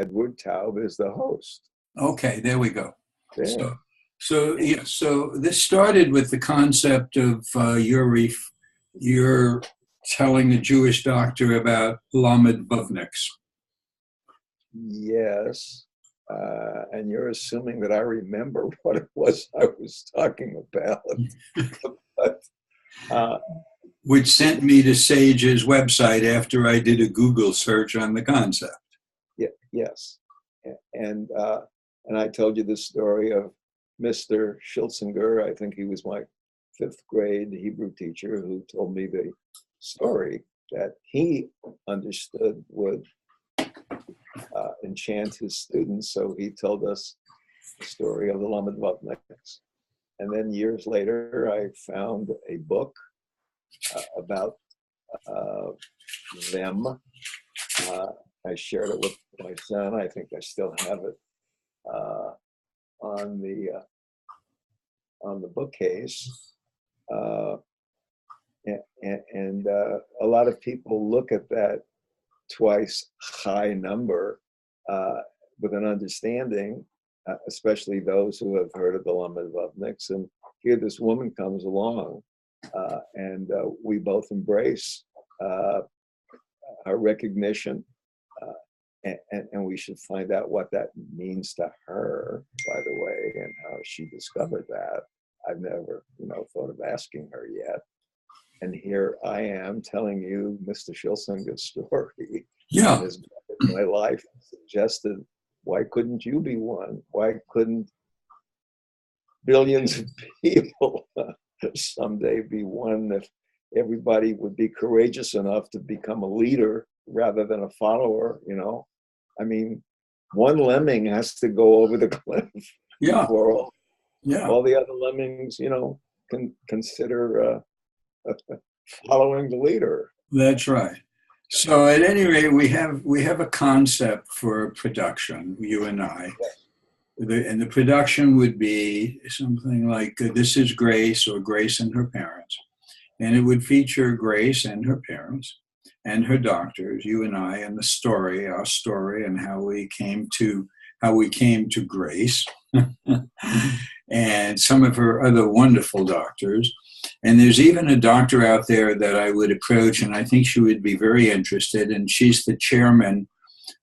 Edward Taub is the host. Okay, there we go. Yeah. So this started with the concept of you're telling a Jewish doctor about Lamed Bavniks. Yes. And you're assuming that I remember what it was I was talking about. But, which sent me to Sage's website after I did a Google search on the concept. Yeah, yes. And I told you the story of Mr. Schiltzinger. I think he was my fifth grade Hebrew teacher who told me the story that he understood would enchant his students. So he told us the story of the Lamed Vavniks. And then years later, I found a book about them. I shared it with my son. I think I still have it on the bookcase. And a lot of people look at that twice high number with an understanding, especially those who have heard of the Lamed Vavniks. And here this woman comes along, and we both embrace her recognition, and we should find out what that means to her, by the way, and how she discovered that. I've never, thought of asking her yet. And here I am telling you Mr. Schiltzinger's story. Yeah. His my life suggested, why couldn't you be one? Why couldn't billions of people someday be one if everybody would be courageous enough to become a leader rather than a follower, I mean, one lemming has to go over the cliff before all the other lemmings, can consider following the leader. That's right. So at any rate, we have a concept for production, you and I. Yes. And the production would be something like This is Grace, or Grace and Her Parents. And it would feature Grace and her parents and her doctors, you and I, and our story, and how we came to Grace, and some of her other wonderful doctors. And there's even a doctor out there that I would approach, and I think she would be very interested, and she's the chairman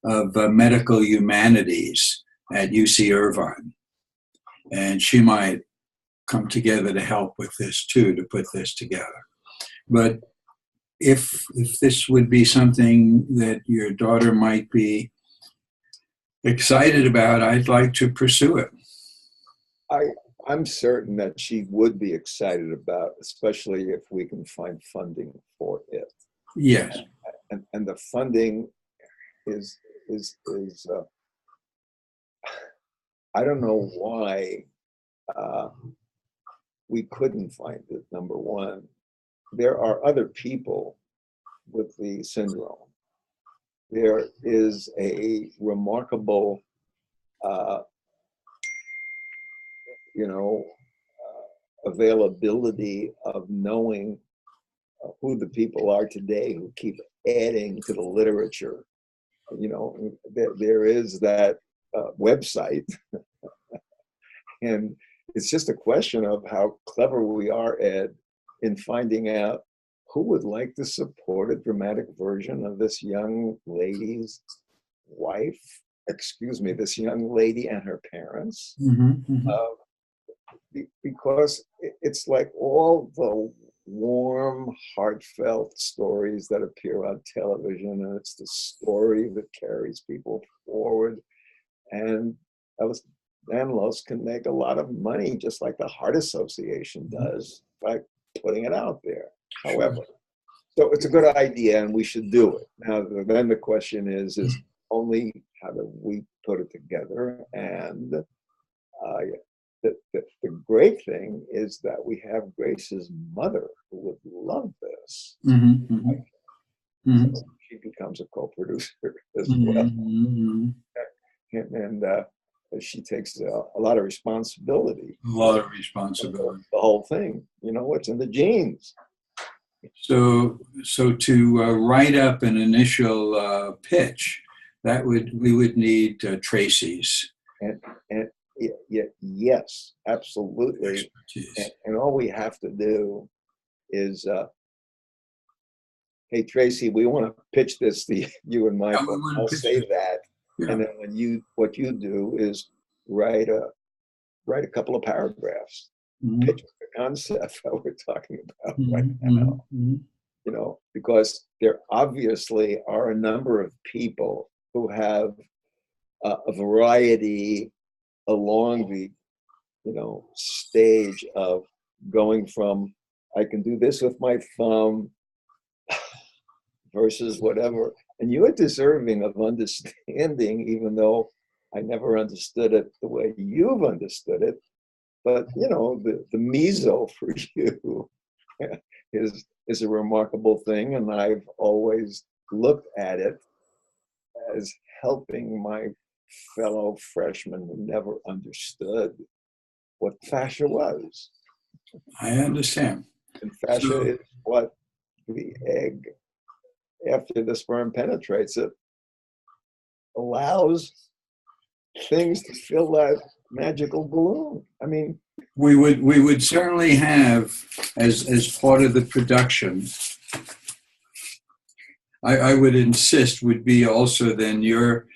of medical humanities at UC Irvine. And she might come together to help with this too, to put this together. But if this would be something that your daughter might be excited about, I'd like to pursue it. I'm certain that she would be excited about, especially if we can find funding for it. Yes. And the funding is I don't know why we couldn't find it, number one. There are other people with the syndrome. There is a remarkable, availability of knowing who the people are today who keep adding to the literature. There is that website, and it's just a question of how clever we are, Ed, in finding out who would like to support a dramatic version of this young lady's wife, this young lady and her parents. Mm-hmm, mm-hmm. Because it's like all the warm, heartfelt stories that appear on television, and it's the story that carries people forward. And Danlos can make a lot of money, just like the Heart Association does, by putting it out there. However, so it's a good idea, and we should do it. Now, then the question is only how do we put it together? And the great thing is that we have Grace's mother who would love this. Mm-hmm, mm-hmm. So she becomes a co-producer as mm-hmm, well. Mm-hmm. And she takes a lot of responsibility. The whole thing, it's in the genes. So to write up an initial pitch, we would need Tracy's And yes, absolutely. expertise. And all we have to do is, hey, Tracy, we want to pitch this to you and And we Michael. want I'll to pitch say it. that. Yeah. And then what you do is write a couple of paragraphs, Mhm. pitch the concept that we're talking about right Mhm. now, Mhm. because there obviously are a number of people who have a variety along the, stage of going from, I can do this with my thumb versus whatever. And you're deserving of understanding, even though I never understood it the way you've understood it. But the meso for you is a remarkable thing, and I've always looked at it as helping my fellow freshmen who never understood what fascia was. I understand. And fascia So is what the egg, after the sperm penetrates it, allows things to fill that magical balloon. I mean, we would certainly have, as part of the production, I would insist would be also then your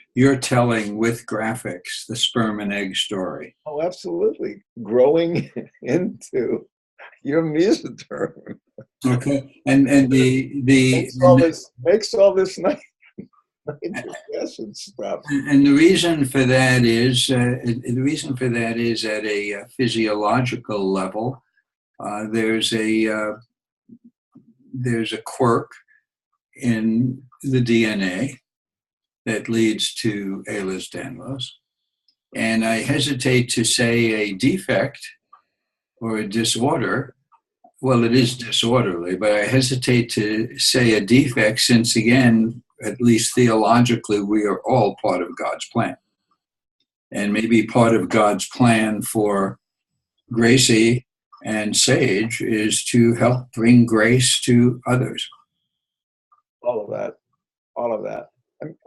telling with graphics the sperm and egg story. oh, absolutely, growing into your mesoderm Okay, and makes all this nitric acid stuff. the reason for that is at a physiological level. There's a quirk in the DNA that leads to Ehlers-Danlos, and I hesitate to say a defect or a disorder. Well, it is disorderly, but I hesitate to say a defect since, again, at least theologically, we are all part of God's plan. And maybe part of God's plan for Gracie and Sage is to help bring grace to others. All of that, all of that.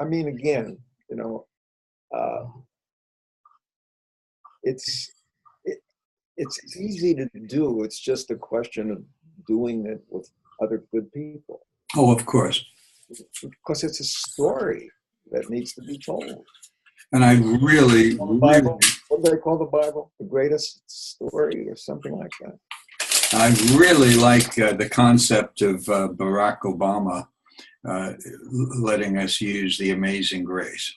I mean, again, uh, it's it, it's easy to do. It's just a question of doing it with other good people, Oh, of course. because it's a story that needs to be told. And I really, The really, Bible, what do they call the Bible? The greatest story, or something like that. I really like the concept of Barack Obama uh, letting us use the Amazing Grace.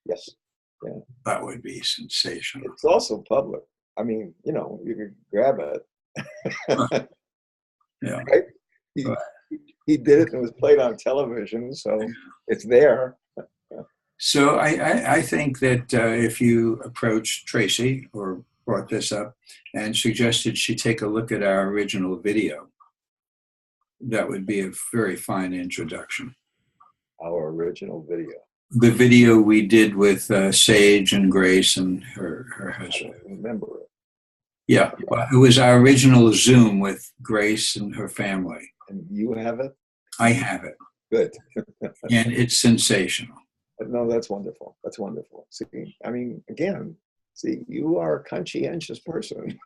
Yes, yeah. That would be sensational. It's also public. I mean, you can grab it. Yeah. Right? He, Right. he did it and it was played on television, so it's there. So I think that if you approached Tracy or brought this up and suggested she take a look at our original video, that would be a very fine introduction. Our original video. The video we did with Sage and Grace and her I husband. don't remember it. Yeah, well, it was our original Zoom with Grace and her family. And you have it? I have it, Good. and it's sensational. No, that's wonderful. That's wonderful. See, I mean, again, you are a conscientious person.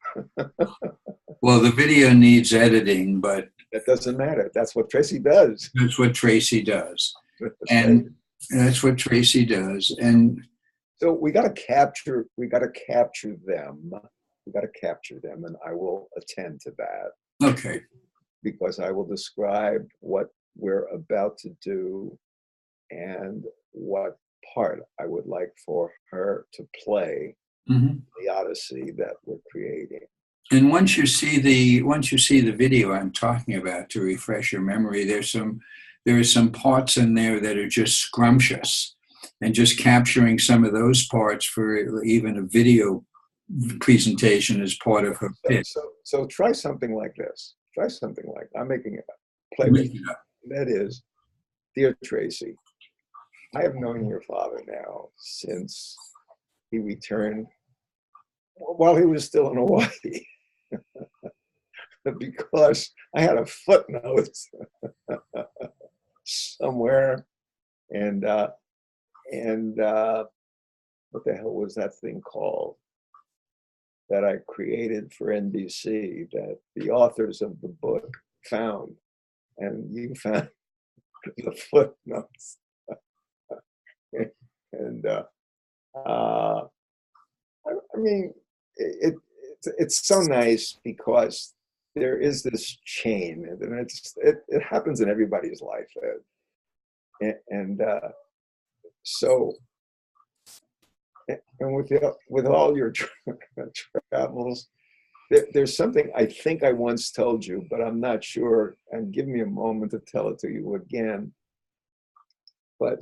Well, the video needs editing, but That doesn't matter. That's what Tracy does. that's what Tracy does. That's And right. that's what Tracy does. And So we got to capture them. We got to capture them, and I will attend to that, okay, because I will describe what we're about to do and what part I would like for her to play mhm. the Odyssey that we're creating. And once you see the video I'm talking about, to refresh your memory, there are some parts in there that are just scrumptious, and just capturing some of those parts for even a video presentation as part of her pitch. So try something like this. I'm making it up. Play with it. That is, dear Tracy, I have known your father now since he returned while he was still in Hawaii. Because I had a footnote somewhere, and and what the hell was that thing called that I created for NBC that the authors of the book found, and you found the footnotes. And I mean, it's so nice because there is this chain, and it happens in everybody's life, and so. And with all your travels, there's something I think I once told you, but I'm not sure. And give me a moment to tell it to you again. But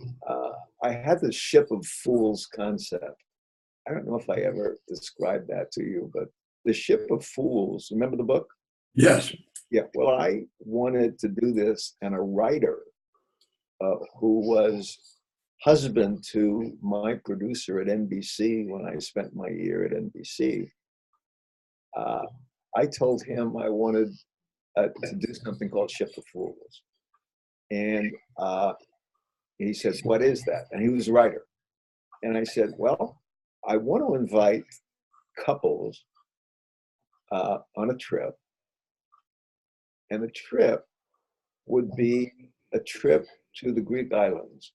I had this ship of fools concept. I don't know if I ever described that to you, but the ship of fools. Remember the book? Yes. Yeah. Well, I wanted to do this, and a writer who was husband to my producer at NBC when I spent my year at NBC, I told him I wanted to do something called Ship of Fools. And he said, "What is that?" And he was a writer. And I said, "Well, I want to invite couples on a trip. And the trip would be a trip to the Greek islands,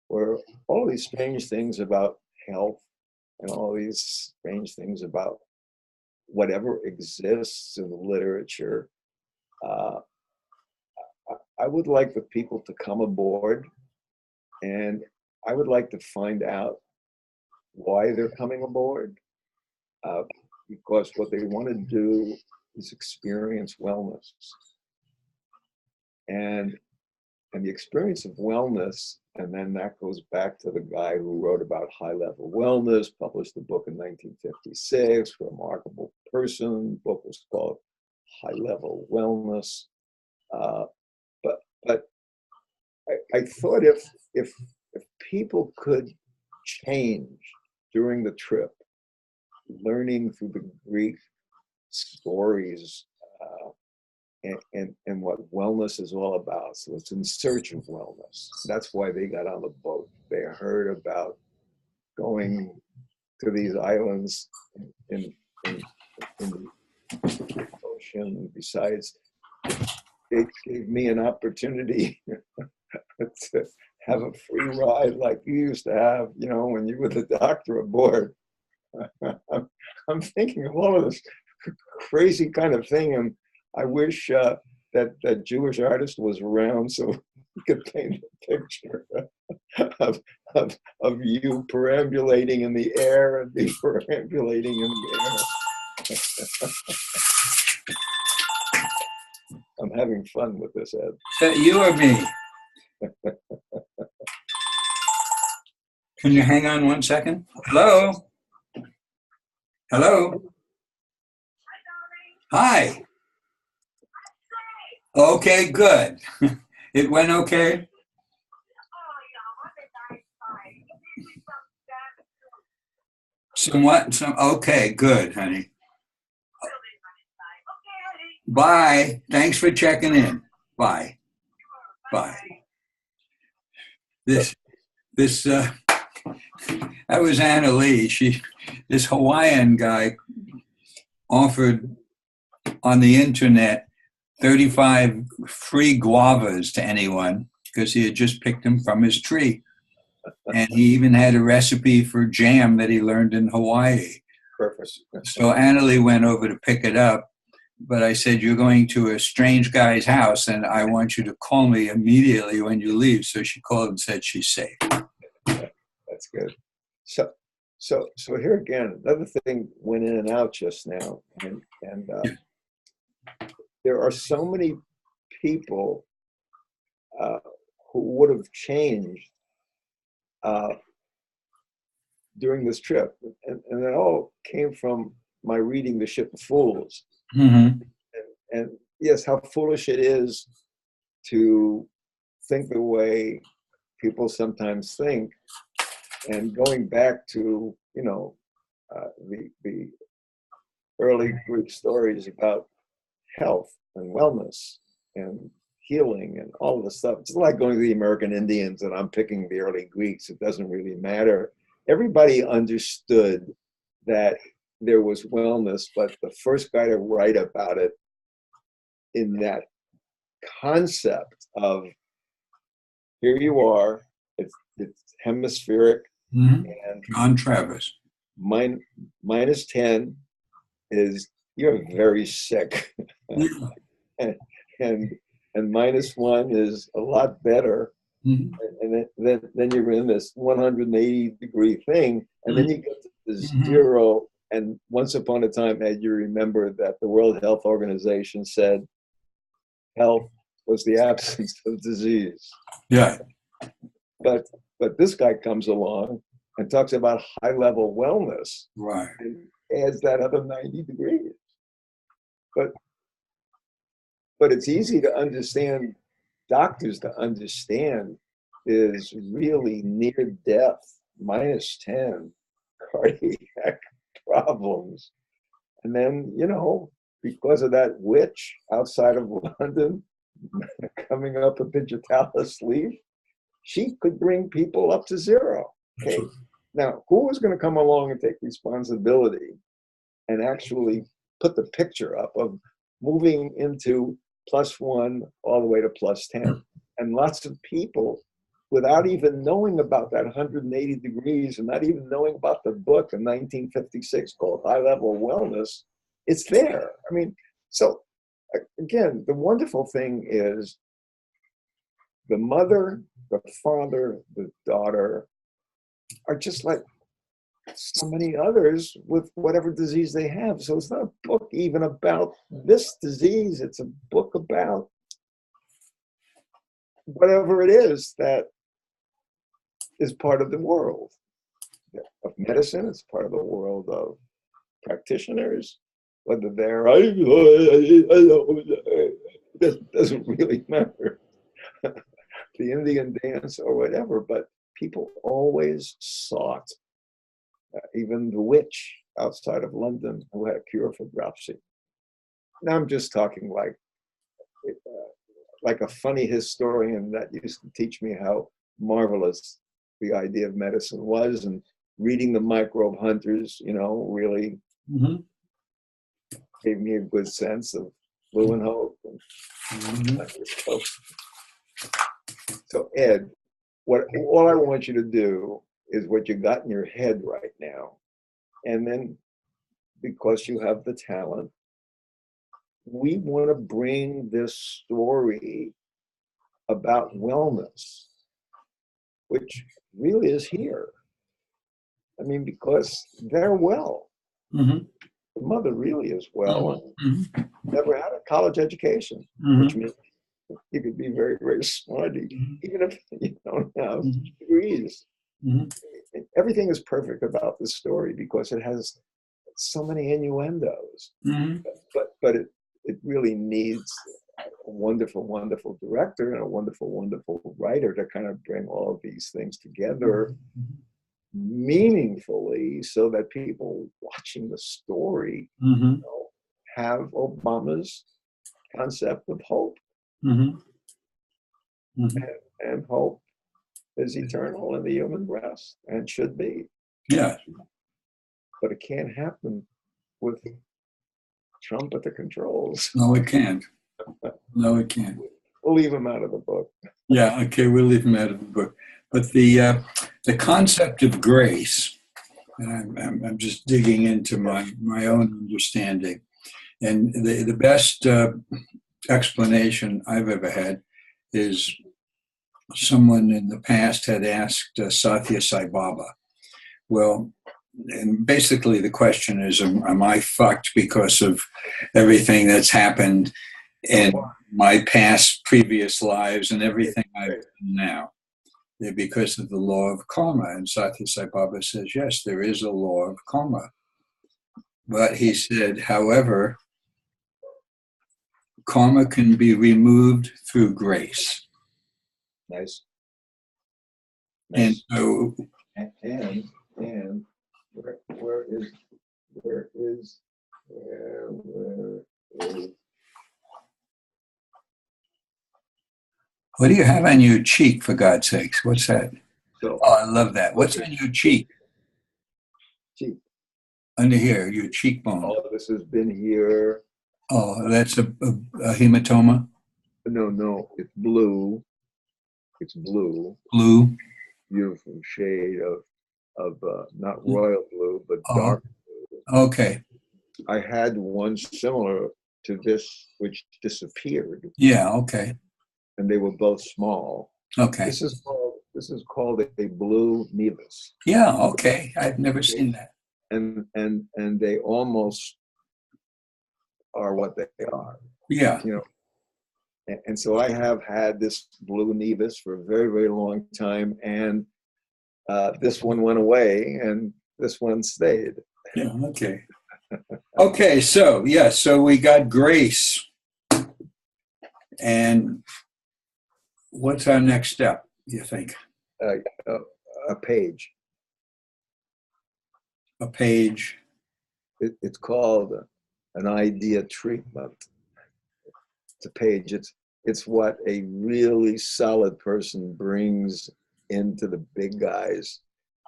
where all these strange things about health and all these strange things about whatever exists in the literature. I would like the people to come aboard, and I would like to find out why they're coming aboard, because what they want to do is experience wellness. And the experience of wellness, and then that goes back to the guy who wrote about high-level wellness, published the book in 1956, remarkable person. The book was called High-Level Wellness. But I thought if people could change during the trip, learning through the Greek stories, and what wellness is all about. So it's in search of wellness. That's why they got on the boat. They heard about going to these islands in the ocean. Besides, it gave me an opportunity to have a free ride like you used to have, when you were the doctor aboard. I'm thinking of all of this crazy kind of thing, and I wish that Jewish artist was around so he could paint a picture of you perambulating in the air and me perambulating in the air. I'm having fun with this, Ed. You or me? Can you hang on 1 second? Hello? Hello? Hi. Okay, good. It went okay? Somewhat? Okay, good, honey. Bye. Thanks for checking in. Bye. Bye. That was Anna Lee. This Hawaiian guy offered on the internet 35 free guavas to anyone because he had just picked them from his tree. And he even had a recipe for jam that he learned in Hawaii. Perfect. So Anna Lee went over to pick it up, but I said, "You're going to a strange guy's house, and I want you to call me immediately when you leave." So she called and said she's safe. That's good. So here again, another thing went in and out just now, and there are so many people who would have changed during this trip, and it all came from my reading The Ship of Fools. Mm-hmm. And yes, how foolish it is to think the way people sometimes think. And going back to the early Greek stories about health and wellness and healing and all of the stuff. It's like going to the American Indians and I'm picking the early Greeks. It doesn't really matter. Everybody understood that there was wellness, but the first guy to write about it in that concept of here you are, it's hemispheric, and John Travis. minus 10 is you're very sick. and, and minus 1 is a lot better. And then you're in this 180-degree thing, and then you get to 0. And once upon a time, Ed, you remember that the World Health Organization said health was the absence of disease. Yeah. But this guy comes along and talks about high-level wellness, Right, and adds that other 90 degrees. But it's easy to understand, doctors to understand, is really near death, minus 10, cardiac problems. And then, because of that witch outside of London coming up a digitalis leaf, she could bring people up to 0. Okay. Now, who was going to come along and take responsibility and actually put the picture up of moving into +1 all the way to +10? And lots of people, without even knowing about that 180 degrees and not even knowing about the book in 1956 called High Level Wellness, it's there. I mean, so again, the wonderful thing is the mother, the father, the daughter are just like so many others with whatever disease they have. So it's not a book even about this disease. It's a book about whatever it is that is part of the world of medicine. It's part of the world of practitioners, whether they're, it doesn't really matter, the Indian dance or whatever, but people always sought, even the witch outside of London who had a cure for dropsy. Now I'm just talking like a funny historian that used to teach me how marvelous the idea of medicine was, and reading the Microbe Hunters, really gave me a good sense of blue and hope. So Ed, all I want you to do is what you got in your head right now. And then because you have the talent, we want to bring this story about wellness, which really is here. I mean, because they're well. The mother really is well. Never had a college education, which means you could be very, very smart, even if you don't have degrees. Everything is perfect about this story because it has so many innuendos. But it really needs a wonderful, wonderful director and a wonderful, wonderful writer to kind of bring all of these things together meaningfully, so that people watching the story have Obama's concept of hope. And hope is eternal in the human breast and should be. Yeah. But it can't happen with Trump at the controls. No, it can't. No, it can't. We'll leave him out of the book. Yeah, okay, we'll leave him out of the book. But the concept of grace, and I'm just digging into my own understanding, and the best explanation I've ever had is someone in the past had asked Satya Sai Baba, well, and basically the question is, am I fucked because of everything that's happened in my past previous lives and everything I've done now? Because of the law of karma. And Satya Sai Baba says, yes, there is a law of karma. But he said, however, karma can be removed through grace. Nice. And so, and where is What do you have on your cheek, for God's sakes? What's that? So, Oh, I love that. What's on your cheek? cheek. Under here, your cheekbone. All of this has been here. Oh, that's a hematoma? No, no, it's blue. It's blue. Blue? Beautiful shade of not royal blue, but Oh, dark blue. okay. I had one similar to this, which disappeared, Yeah, okay. and they were both small. Okay. This is called a blue nevus, Yeah, okay. I've never seen that. and they almost are what they are, Yeah. you know. And so I have had this blue nevus for a very, very long time, and this one went away, and this one stayed. Yeah, okay. Okay, so, yes, so we got grace. And what's our next step, you think? Uh, a, a page. A page. It's called an idea treatment. It's a page. It's what a really solid person brings into the big guys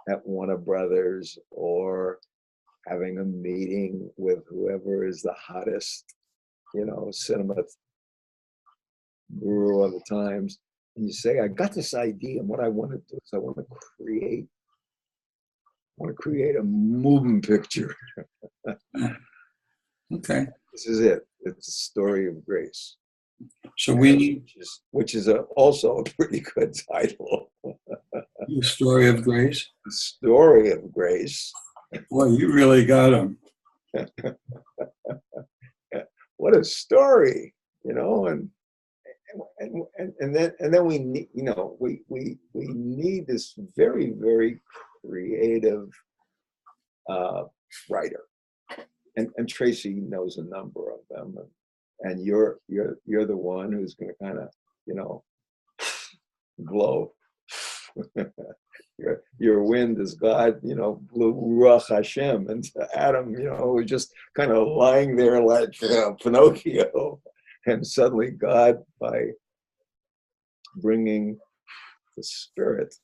at Warner Brothers, or having a meeting with whoever is the hottest, cinema guru of the times. And you say, I got this idea, and what I want to do is I want to create a moving picture. Okay. This is it. It's a story of grace. So we need which is also a pretty good title. the story of grace. The story of grace. Boy, you really got them. What a story, and then we need, we need this very, very creative writer, and Tracy knows a number of them, and you're the one who's going to kind of blow. Your wind is God, blew Ruach Hashem into Adam, who was just kind of lying there like Pinocchio, and suddenly God, by bringing the Spirit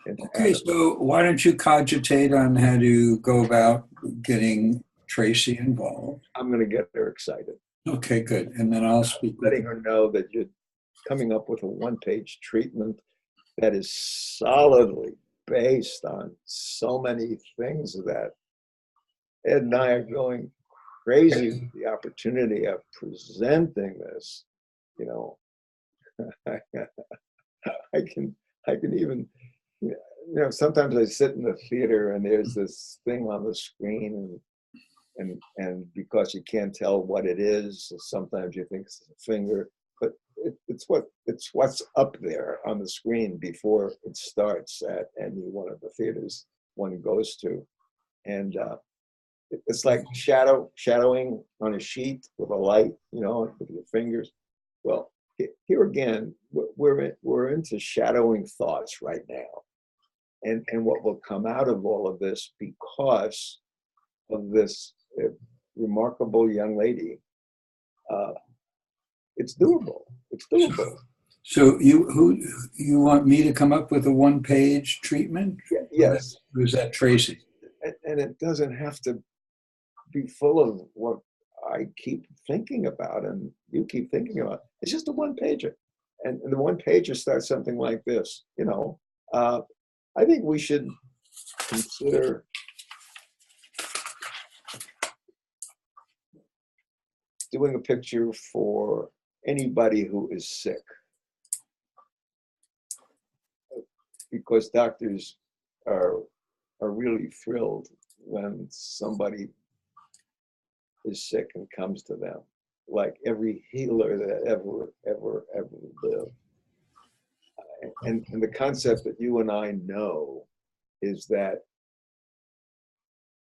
into Okay, Adam. so why don't you cogitate on how to go about getting Tracy involved? I'm going to get her excited. Okay, good. And then I'll speak with Letting her know that you're coming up with a one-page treatment that is solidly based on so many things that Ed and I are going crazy with the opportunity of presenting this. I can even, sometimes I sit in the theater and there's this thing on the screen, and because you can't tell what it is, sometimes you think it's a finger, but it's what's up there on the screen before it starts at any one of the theaters one goes to, and it's like shadowing on a sheet with a light, with your fingers. Well, here again, we're into shadowing thoughts right now, and what will come out of all of this because of this remarkable young lady. It's doable. It's doable. So you want me to come up with a one-page treatment? Yes. Who's that, Tracy? And it doesn't have to be full of what I keep thinking about and you keep thinking about. It's just a one-pager. And the one-pager starts something like this. I think we should consider doing a picture for anybody who is sick, because doctors are really thrilled when somebody is sick and comes to them, like every healer that ever lived. And the concept that you and I know is that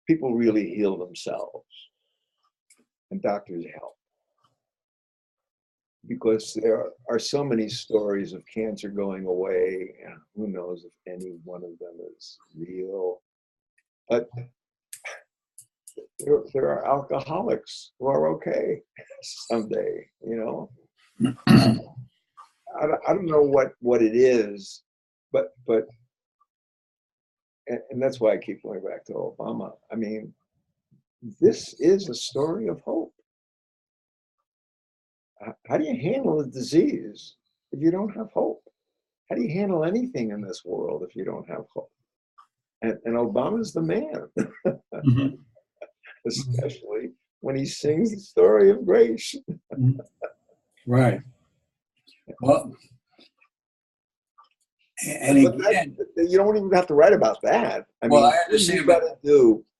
people really heal themselves, and doctors help. Because there are so many stories of cancer going away, and who knows if any one of them is real. But there are alcoholics who are okay someday, I don't know what it is, but and that's why I keep going back to Obama. I mean, this is a story of hope. How do you handle a disease if you don't have hope? How do you handle anything in this world if you don't have hope? And Obama's the man, Mm-hmm. especially when he sings the story of grace. Right. Well, and But again, you don't even have to write about that. I well, mean, I understand,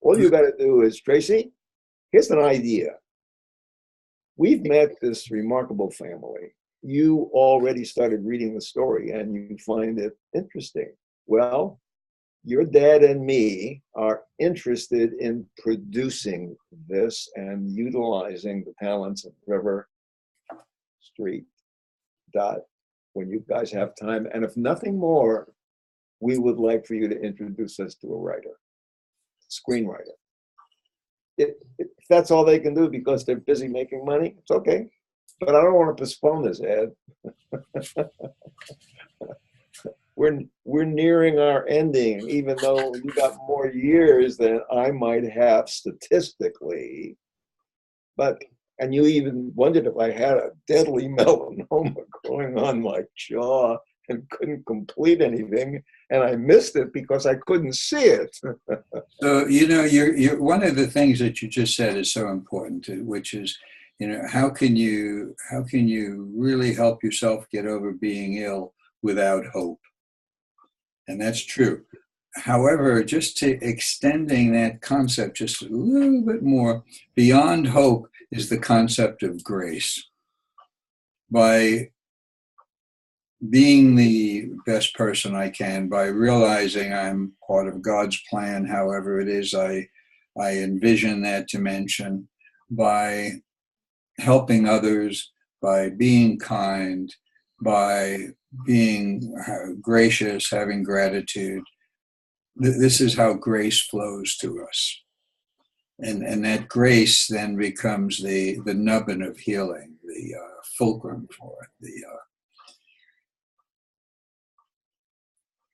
all you got to do is, Tracy, here's an idea. We've met this remarkable family. You already started reading the story and you find it interesting. Well, your dad and me are interested in producing this and utilizing the talents of River Street. When you guys have time. And if nothing more, we would like for you to introduce us to a writer, screenwriter. If that's all they can do because they're busy making money, it's okay. But I don't want to postpone this, Ed. We're nearing our ending, even though you got more years than I might have statistically. And you even wondered if I had a deadly melanoma growing on my jaw and couldn't complete anything, and I missed it because I couldn't see it. So, you're one of the things that you just said is so important, which is, how can you really help yourself get over being ill without hope? And that's true. However, just to extending that concept just a little bit more, beyond hope is the concept of grace. By being the best person I can, by realizing I'm part of God's plan, however it is I envision that dimension, by helping others, by being kind, by being gracious, having gratitude. This is how grace flows to us. And that grace then becomes the nubbin of healing, the fulcrum for it.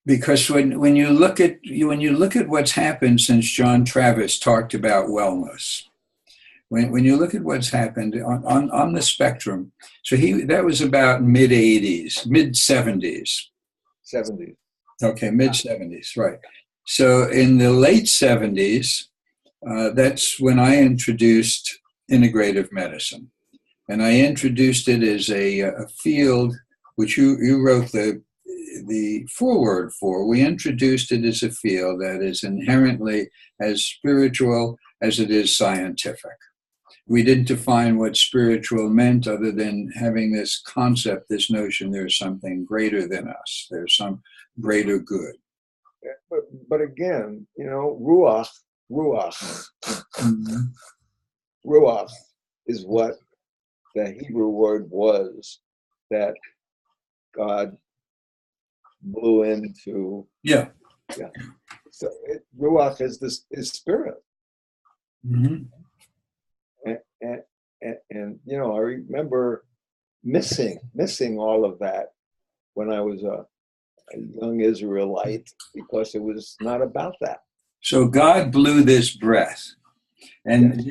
Because when you look at what's happened since John Travis talked about wellness, when you look at what's happened on the spectrum, so that was about mid-'80s, mid-'70s. 70s. Okay, mid-'70s, right. So in the late 70s, that's when I introduced integrative medicine. And I introduced it as a field which you wrote the foreword for. We introduced it as a field that is inherently as spiritual as it is scientific. We didn't define what spiritual meant other than having this concept, this notion there's something greater than us. There's some greater good. But again, ruach. Mm-hmm. Ruach is what the Hebrew word was that God blew into. Yeah. So ruach is spirit. Mm-hmm. And I remember missing all of that when I was a young Israelite because it was not about that. So God blew this breath. And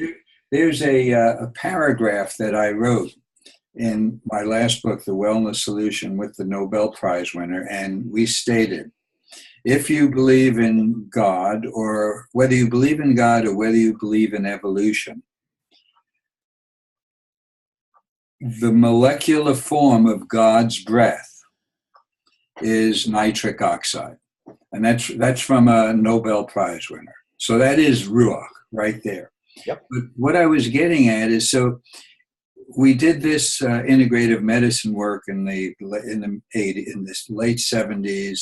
there's a paragraph that I wrote in my last book, The Wellness Solution, with the Nobel Prize winner. And we stated, if you believe in God, or whether you believe in God or whether you believe in evolution, the molecular form of God's breath is nitric oxide. And that's from a Nobel Prize winner. So that is Ruach right there. Yep. But what I was getting at is, so we did this integrative medicine work in the late 70s.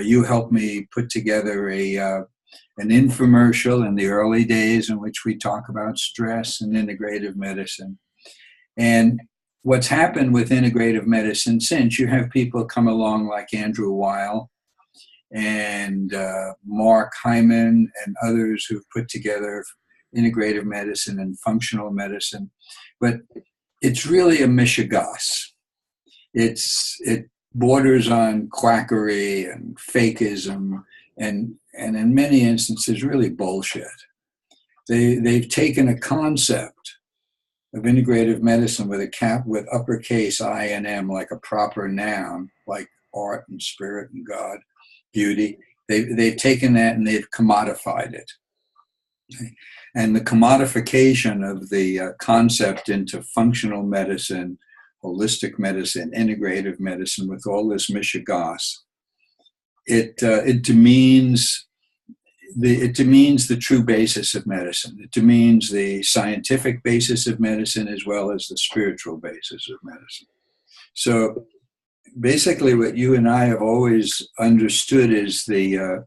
You helped me put together an infomercial in the early days in which we talk about stress and integrative medicine. And what's happened with integrative medicine since, you have people come along like Andrew Weil and Mark Hyman and others who've put together integrative medicine and functional medicine. But it's really a mishigas. it borders on quackery and fakeism, and in many instances really bullshit. They've taken a concept of integrative medicine with uppercase I and M, like a proper noun, like art and spirit and God, beauty. They've taken that and they've commodified it. And the commodification of the concept into functional medicine, holistic medicine, integrative medicine, with all this mishigas, it demeans the true basis of medicine. It demeans the scientific basis of medicine as well as the spiritual basis of medicine. So basically what you and I have always understood is the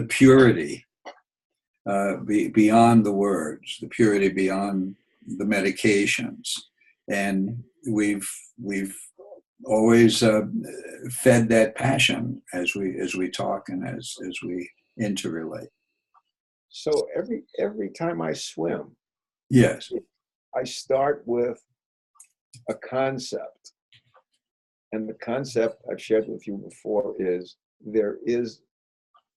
purity beyond the words, the purity beyond the medications. And we've always fed that passion as we talk and as we interrelate. So every time I swim, Yes. I start with a concept. And the concept I've shared with you before is there is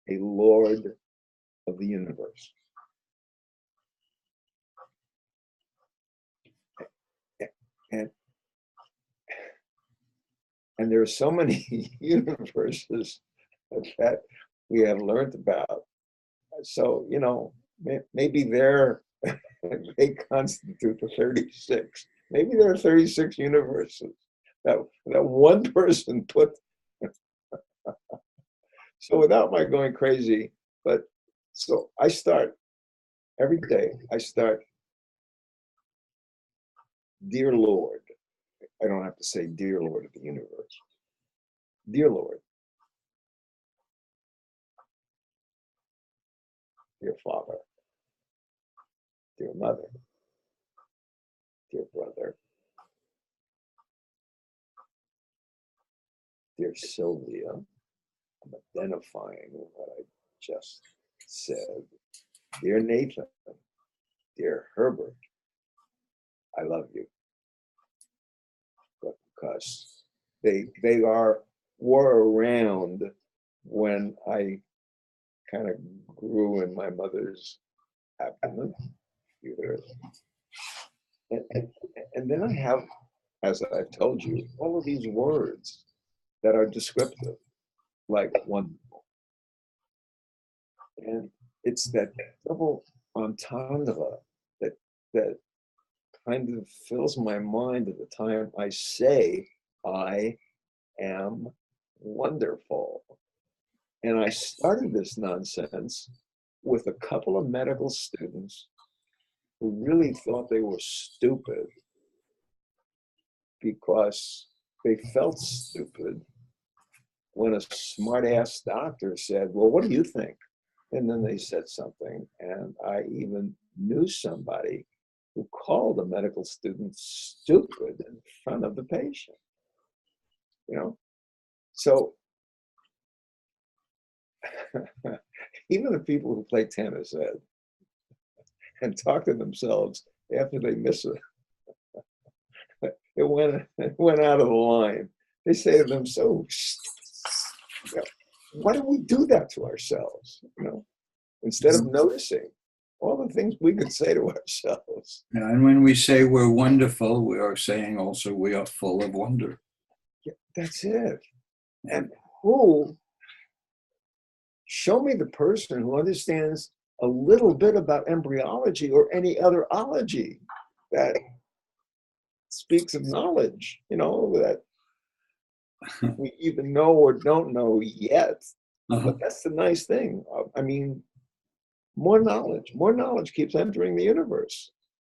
a Lord of the universe. And there are so many universes that we have learned about. So, maybe they constitute the 36. Maybe there are 36 universes that one person put. So without my going crazy, so I start every day, dear Lord. I don't have to say dear Lord of the universe. Dear Lord, dear Father, dear Mother, dear brother, dear Sylvia. I'm identifying what I just said. Dear Nathan, dear Herbert, I love you. Because they were around when I kind of grew in my mother's abdomen. And then I have, as I've told you, all of these words that are descriptive, like wonderful. And it's that double entendre that kind of fills my mind at the time I say I am wonderful. And I started this nonsense with a couple of medical students who really thought they were stupid because they felt stupid when a smart-ass doctor said, well, what do you think? And then they said something, and I even knew somebody who called a medical student stupid in front of the patient. So even the people who play tennis and talk to themselves after they miss it went out of the line. They say to themselves, why do we do that to ourselves? Instead of noticing all the things we could say to ourselves. Yeah, and when we say we're wonderful, we are saying also we are full of wonder. Yeah, that's it. And show me the person who understands a little bit about embryology or any other ology that speaks of knowledge, that we either know or don't know yet. But that's the nice thing. I mean, more knowledge keeps entering the universe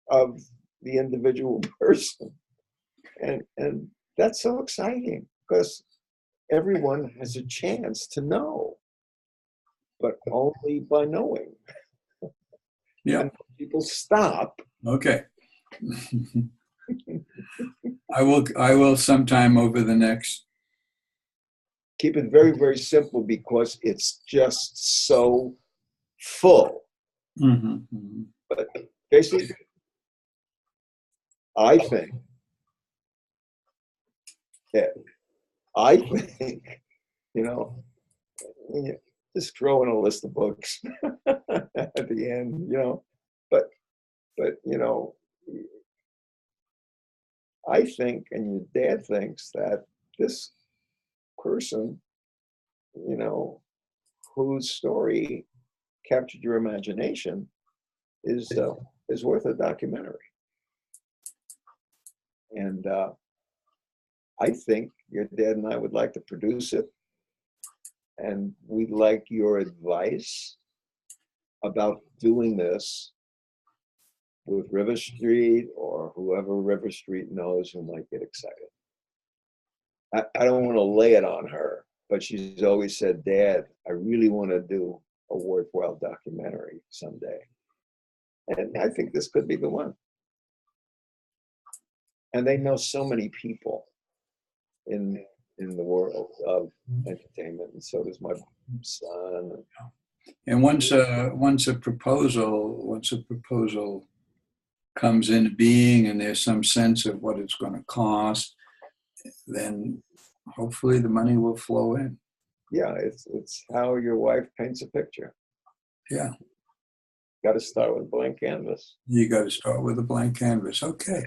of the individual person. And that's so exciting because everyone has a chance to know, but only by knowing. Yeah. And people stop. Okay. I will sometime over the next. Keep it very, very simple because it's just so full. Mm-hmm. But basically, I think that I think, you know, yeah, just throw in a list of books at the end, you know. But you know, I think, and your dad thinks that this person, you know, whose story captured your imagination is worth a documentary. And I think your dad and I would like to produce it, and we'd like your advice about doing this with River Street or whoever River Street knows who might get excited. I don't want to lay it on her, but she's always said, Dad, I really want to do a worthwhile documentary someday. And I think this could be the one. And they know so many people in the world of entertainment, and so does my son. And once a proposal comes into being and there's some sense of what it's going to cost, then hopefully the money will flow in. Yeah, it's how your wife paints a picture. Yeah. Got to start with a blank canvas. You got to start with a blank canvas. Okay.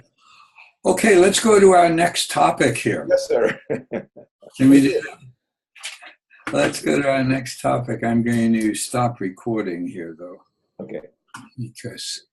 Okay, let's go to our next topic here. Yes, sir. Can we do that? Let's go to our next topic. I'm going to stop recording here, though. Okay. Because